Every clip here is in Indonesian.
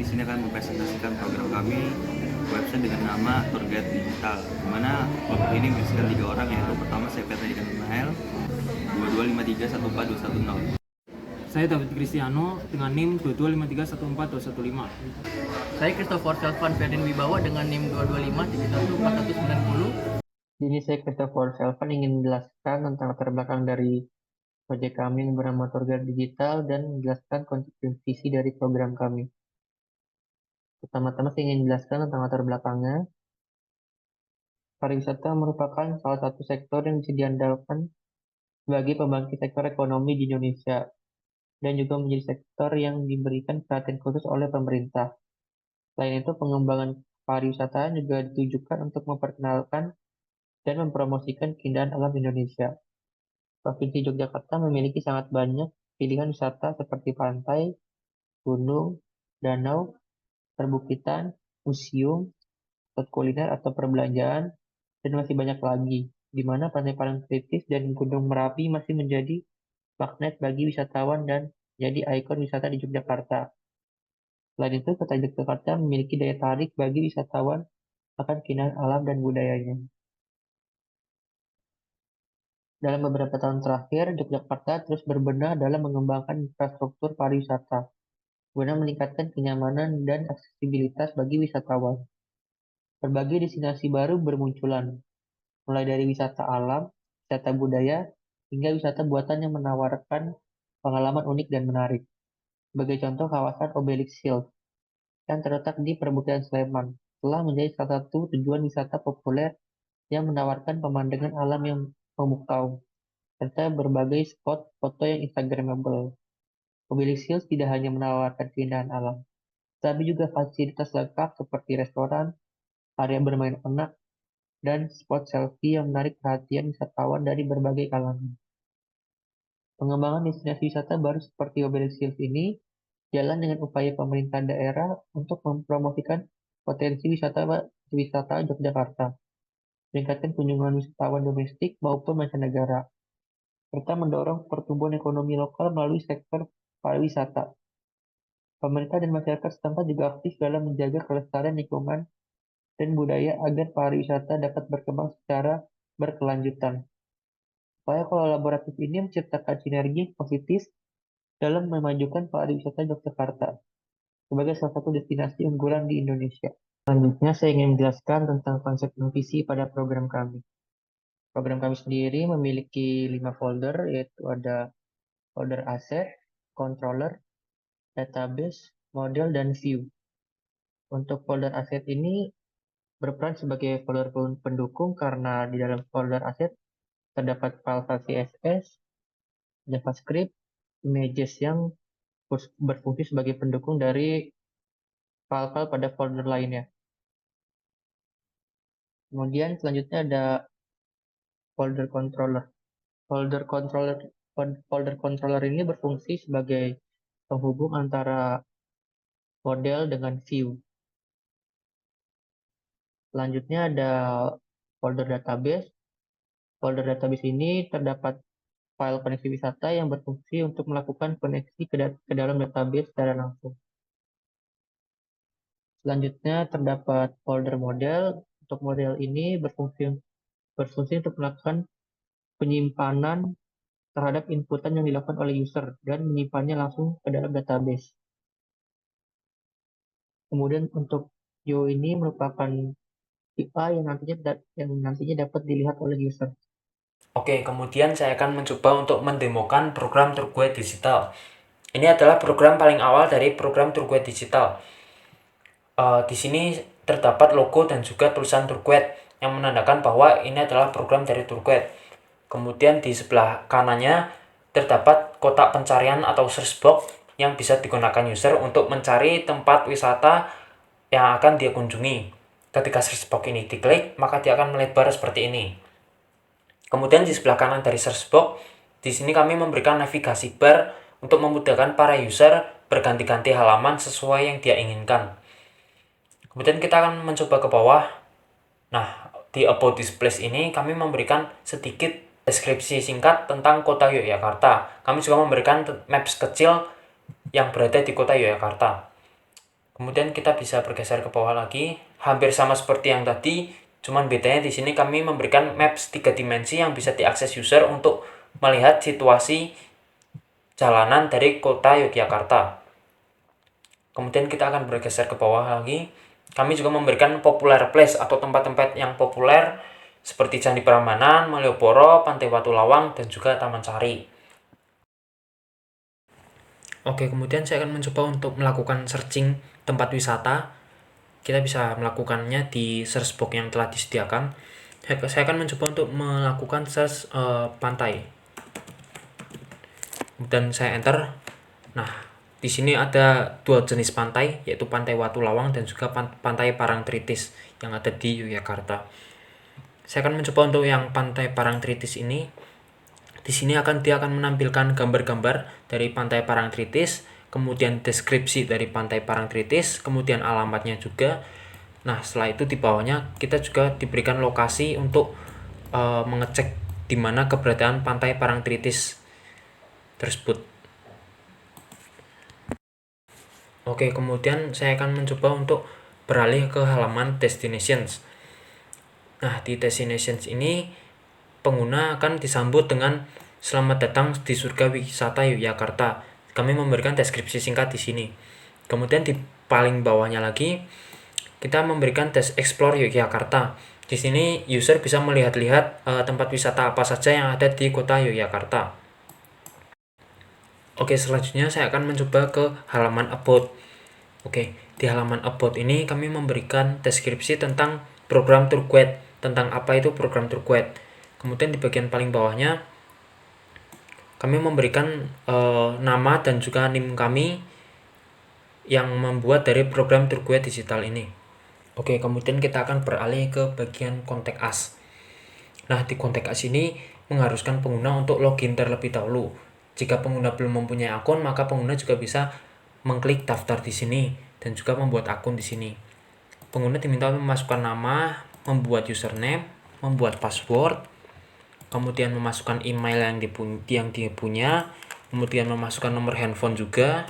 sini akan mempresentasikan program kami website dengan nama Tour Guide Digital, di mana kelompok ini berisikan 3 orang, yaitu pertama saya Petra Ikan Nael 225314210. Saya David Cristiano dengan NIM 225314215. Saya Christopher Selvan Ferdin Wibawa dengan NIM 225314190. Jadi saya Christopher Selvan ingin menjelaskan tentang latar belakang dari proyek kami yang bernama Tour Guide Digital dan menjelaskan konsep dan visi dari program kami. Pertama-tama saya ingin menjelaskan tentang latar belakangnya. Pariwisata merupakan salah satu sektor yang bisa diandalkan sebagai pembangkit sektor ekonomi di Indonesia dan juga menjadi sektor yang diberikan perhatian khusus oleh pemerintah. Selain itu, pengembangan pariwisata juga ditujukan untuk memperkenalkan dan mempromosikan keindahan alam Indonesia. Provinsi Yogyakarta memiliki sangat banyak pilihan wisata seperti pantai, gunung, danau, perbukitan, museum, spot kuliner atau perbelanjaan, dan masih banyak lagi, di mana Pantai Parangtritis dan Gunung Merapi masih menjadi magnet bagi wisatawan dan jadi ikon wisata di Yogyakarta. Selain itu, kota Yogyakarta memiliki daya tarik bagi wisatawan akan keindahan alam dan budayanya. Dalam beberapa tahun terakhir, Yogyakarta terus berbenah dalam mengembangkan infrastruktur pariwisata, guna meningkatkan kenyamanan dan aksesibilitas bagi wisatawan. Berbagai destinasi baru bermunculan, mulai dari wisata alam, wisata budaya, hingga wisata buatan yang menawarkan pengalaman unik dan menarik. Sebagai contoh, kawasan Obelix Hills yang terletak di perbukitan Sleman telah menjadi salah satu tujuan wisata populer yang menawarkan pemandangan alam yang memukau, serta berbagai spot foto yang instagramable. Obelix Hills tidak hanya menawarkan keindahan alam, tapi juga fasilitas lengkap seperti restoran, area bermain anak, dan spot selfie yang menarik perhatian wisatawan dari berbagai kalangan. Pengembangan destinasi wisata baru seperti Obelix Hills ini jalan dengan upaya pemerintah daerah untuk mempromosikan potensi wisata Yogyakarta, meningkatkan kunjungan wisatawan domestik maupun mancanegara, serta mendorong pertumbuhan ekonomi lokal melalui sektor pariwisata. Pemerintah dan masyarakat setempat juga aktif dalam menjaga kelestarian lingkungan dan budaya agar pariwisata dapat berkembang secara berkelanjutan. Upaya kolaboratif ini menciptakan sinergi positif dalam memajukan pariwisata Yogyakarta sebagai salah satu destinasi unggulan di Indonesia. Selanjutnya, saya ingin menjelaskan tentang konsep dan visi pada program kami. Program kami sendiri memiliki 5 folder, yaitu ada folder aset, controller, database, model, dan view. Untuk folder aset ini berperan sebagai folder pendukung karena di dalam folder aset terdapat file CSS, JavaScript, images yang berfungsi sebagai pendukung dari file-file pada folder lainnya. Kemudian selanjutnya ada folder controller. Folder controller folder controller ini berfungsi sebagai penghubung antara model dengan view. Selanjutnya ada folder database. Folder database ini terdapat file koneksi wisata yang berfungsi untuk melakukan koneksi ke dalam database secara langsung. Selanjutnya terdapat folder model. Untuk model ini berfungsi untuk melakukan penyimpanan terhadap inputan yang dilakukan oleh user dan menyimpannya langsung ke dalam database. Kemudian untuk view ini merupakan UI yang nantinya dapat dilihat oleh user. Oke, kemudian saya akan mencoba untuk mendemokan program Tour Guide Digital. Ini adalah program paling awal dari program Tour Guide Digital. Di sini terdapat logo dan juga tulisan Tour Guide yang menandakan bahwa ini adalah program dari Tour Guide. Kemudian di sebelah kanannya terdapat kotak pencarian atau search box yang bisa digunakan user untuk mencari tempat wisata yang akan dia kunjungi. Ketika search box ini diklik, maka dia akan melebar seperti ini. Kemudian di sebelah kanan dari search box, di sini kami memberikan navigasi bar untuk memudahkan para user berganti-ganti halaman sesuai yang dia inginkan. Kemudian kita akan mencoba ke bawah. Nah, di About This Place ini kami memberikan sedikit deskripsi singkat tentang kota Yogyakarta. Kami juga memberikan maps kecil yang berada di kota Yogyakarta. Kemudian kita bisa bergeser ke bawah lagi, hampir sama seperti yang tadi, cuman bedanya di sini kami memberikan maps 3 dimensi yang bisa diakses user untuk melihat situasi jalanan dari kota Yogyakarta. Kemudian kita akan bergeser ke bawah lagi. Kami juga memberikan popular place atau tempat-tempat yang populer seperti Candi Prambanan, Malioboro, Pantai Watu Lawang, dan juga Taman Sari. Oke, kemudian saya akan mencoba untuk melakukan searching tempat wisata. Kita bisa melakukannya di search box yang telah disediakan. Saya akan mencoba untuk melakukan search pantai. Dan saya enter. Nah, di sini ada 2 jenis pantai, yaitu Pantai Watu Lawang dan juga Pantai Parangtritis yang ada di Yogyakarta. Saya akan mencoba untuk yang Pantai Parangtritis ini. Di sini dia akan menampilkan gambar-gambar dari Pantai Parangtritis, kemudian deskripsi dari Pantai Parangtritis, kemudian alamatnya juga. Nah, setelah itu di bawahnya kita juga diberikan lokasi untuk mengecek di mana keberadaan Pantai Parangtritis tersebut. Oke, kemudian saya akan mencoba untuk beralih ke halaman destinations. Nah, di destinations ini pengguna akan disambut dengan selamat datang di surga wisata Yogyakarta. Kami memberikan deskripsi singkat di sini. Kemudian di paling bawahnya lagi kita memberikan tes explore Yogyakarta. Di sini user bisa melihat-lihat tempat wisata apa saja yang ada di kota Yogyakarta. Oke, selanjutnya saya akan mencoba ke halaman about. Oke, di halaman about ini kami memberikan deskripsi tentang program tour guide, tentang apa itu program tour guide. Kemudian di bagian paling bawahnya kami memberikan nama dan juga NIM kami yang membuat dari program tour guide digital ini. Oke, kemudian kita akan beralih ke bagian contact us. Nah, di contact us ini mengharuskan pengguna untuk login terlebih dahulu. Jika pengguna belum mempunyai akun, maka pengguna juga bisa mengklik daftar di sini dan juga membuat akun di sini. Pengguna diminta memasukkan nama, membuat username, membuat password, kemudian memasukkan email yang dia punya, kemudian memasukkan nomor handphone juga.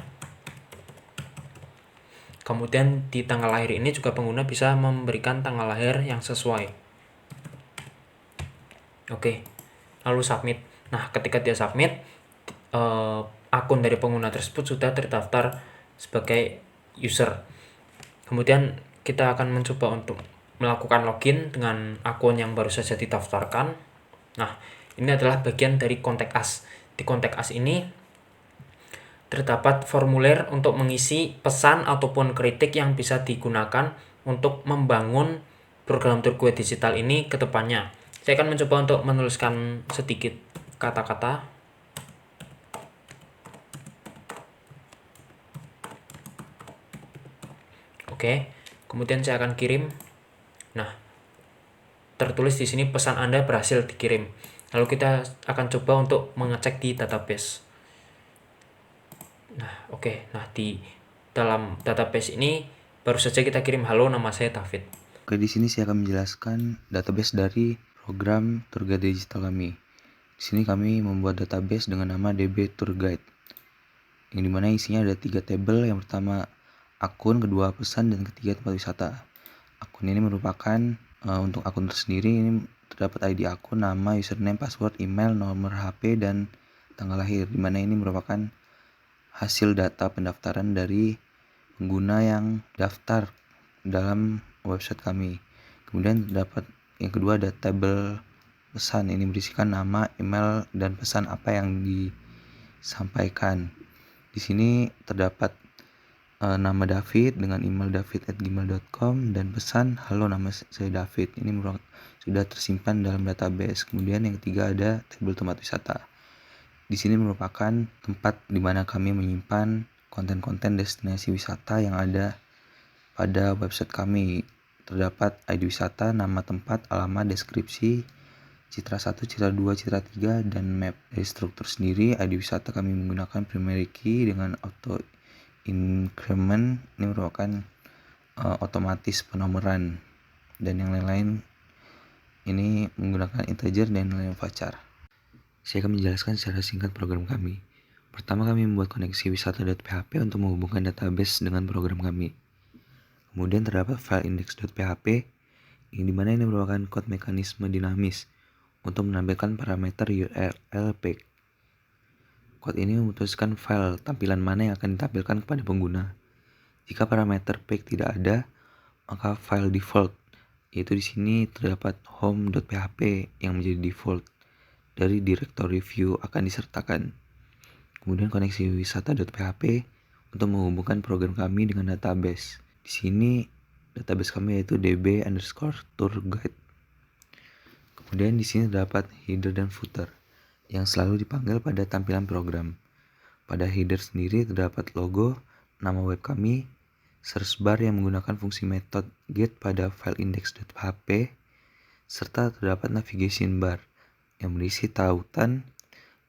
Kemudian di tanggal lahir ini juga pengguna bisa memberikan tanggal lahir yang sesuai. Oke, lalu submit. Nah, ketika dia submit, akun dari pengguna tersebut sudah terdaftar sebagai user. Kemudian kita akan mencoba untuk melakukan login dengan akun yang baru saja didaftarkan. Nah, ini adalah bagian dari contact us. Di contact us ini terdapat formulir untuk mengisi pesan ataupun kritik yang bisa digunakan untuk membangun program tour guide digital ini ke depannya. Saya akan mencoba untuk menuliskan sedikit kata-kata. Oke, kemudian saya akan kirim. Nah, tertulis di sini pesan Anda berhasil dikirim. Lalu kita akan coba untuk mengecek di database. Nah, oke. Nah, di dalam database ini baru saja kita kirim halo, nama saya David. Oke, di sini saya akan menjelaskan database dari program tour guide digital kami. Di sini kami membuat database dengan nama DB Tour Guide, yang dimana isinya ada 3 tabel. Yang pertama akun, kedua pesan, dan ketiga tempat wisata. Akun ini merupakan untuk akun tersendiri ini terdapat ID akun, nama, username, password, email, nomor HP, dan tanggal lahir, dimana ini merupakan hasil data pendaftaran dari pengguna yang daftar dalam website kami. Kemudian terdapat yang kedua ada tabel pesan, ini berisikan nama, email, dan pesan apa yang disampaikan. Di sini terdapat nama David dengan email david@gmail.com dan pesan halo, nama saya David. Ini sudah tersimpan dalam database. Kemudian yang ketiga ada tabel tempat wisata. Di sini merupakan tempat di mana kami menyimpan konten-konten destinasi wisata yang ada pada website kami. Terdapat ID wisata, nama tempat, alamat, deskripsi, citra 1, citra 2, citra 3, dan map. Dari struktur sendiri, ID wisata kami menggunakan primary key dengan auto increment, ini merupakan otomatis penomoran, dan yang lain-lain ini menggunakan integer dan nilai varchar. Saya akan menjelaskan secara singkat program kami. Pertama, kami membuat koneksi wisata.php untuk menghubungkan database dengan program kami. Kemudian terdapat file index.php, yang dimana ini merupakan kode mekanisme dinamis untuk menampilkan parameter URL page. Kode ini memutuskan file tampilan mana yang akan ditampilkan kepada pengguna. Jika parameter page tidak ada, maka file default, yaitu di sini terdapat home.php yang menjadi default dari directory view akan disertakan. Kemudian koneksi wisata.php untuk menghubungkan program kami dengan database. Di sini database kami yaitu db_tourguide. Kemudian di sini terdapat header dan footer yang selalu dipanggil pada tampilan program. Pada header sendiri terdapat logo, nama web kami, search bar yang menggunakan fungsi method get pada file index.php, serta terdapat navigation bar yang berisi tautan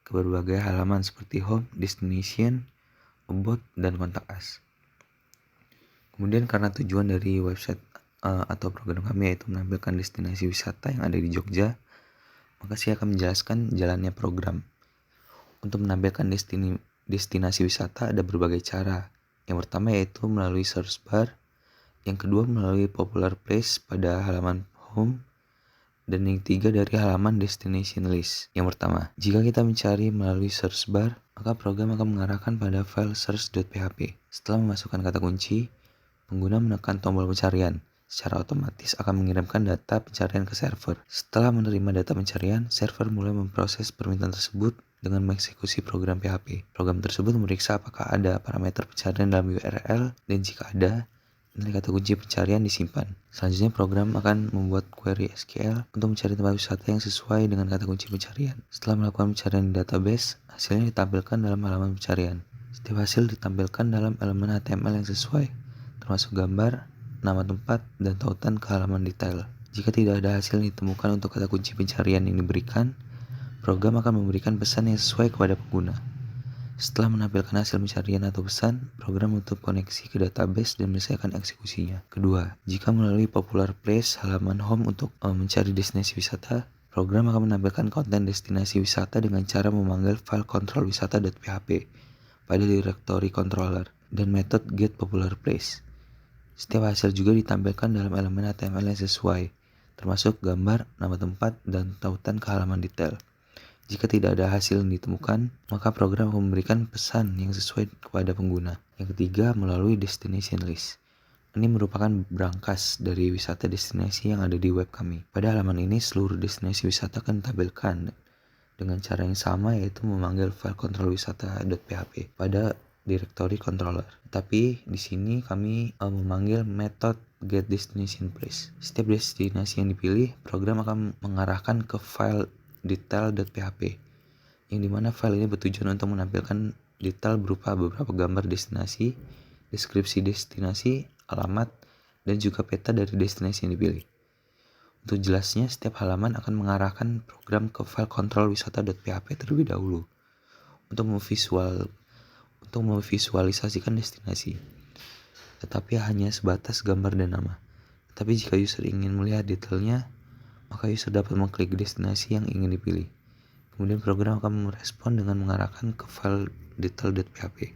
ke berbagai halaman seperti home, destination, about, dan kontak us. Kemudian karena tujuan dari website atau program kami yaitu menampilkan destinasi wisata yang ada di Jogja, maka saya akan menjelaskan jalannya program. Untuk menampilkan destinasi wisata ada berbagai cara. Yang pertama yaitu melalui search bar, yang kedua melalui popular place pada halaman home, dan yang ketiga dari halaman destination list. Yang pertama, jika kita mencari melalui search bar, maka program akan mengarahkan pada file search.php. Setelah memasukkan kata kunci, pengguna menekan tombol pencarian. Secara otomatis akan mengirimkan data pencarian ke server. Setelah menerima data pencarian, server mulai memproses permintaan tersebut dengan mengeksekusi program PHP. Program tersebut memeriksa apakah ada parameter pencarian dalam URL, dan jika ada, nilai kata kunci pencarian disimpan. Selanjutnya program akan membuat query SQL untuk mencari tempat wisata yang sesuai dengan kata kunci pencarian. Setelah melakukan pencarian di database, hasilnya ditampilkan dalam halaman pencarian. Setiap hasil ditampilkan dalam elemen HTML yang sesuai, termasuk gambar, nama tempat, dan tautan ke halaman detail. Jika tidak ada hasil yang ditemukan untuk kata kunci pencarian yang diberikan, program akan memberikan pesan yang sesuai kepada pengguna. Setelah menampilkan hasil pencarian atau pesan, program menutup koneksi ke database dan menyelesaikan eksekusinya. Kedua, jika melalui popular place halaman home untuk mencari destinasi wisata, program akan menampilkan konten destinasi wisata dengan cara memanggil file control_wisata.php pada directory controller dan metode getPopularPlace. Setiap hasil juga ditampilkan dalam elemen HTML yang sesuai, termasuk gambar, nama tempat, dan tautan ke halaman detail. Jika tidak ada hasil yang ditemukan, maka program akan memberikan pesan yang sesuai kepada pengguna. Yang ketiga, melalui destination list. Ini merupakan brankas dari wisata destinasi yang ada di web kami. Pada halaman ini, seluruh destinasi wisata akan ditampilkan dengan cara yang sama, yaitu memanggil file control_wisata.php pada directory controller. Tapi di sini kami memanggil method getDestinationPlace. Setiap destinasi yang dipilih, program akan mengarahkan ke file detail.php, yang dimana file ini bertujuan untuk menampilkan detail berupa beberapa gambar destinasi, deskripsi destinasi, alamat, dan juga peta dari destinasi yang dipilih. Untuk jelasnya, setiap halaman akan mengarahkan program ke file control_wisata.php terlebih dahulu untuk memvisualisasikan destinasi, tetapi hanya sebatas gambar dan nama. Tapi jika user ingin melihat detailnya, maka user dapat mengklik destinasi yang ingin dipilih. Kemudian program akan merespon dengan mengarahkan ke file detail.php.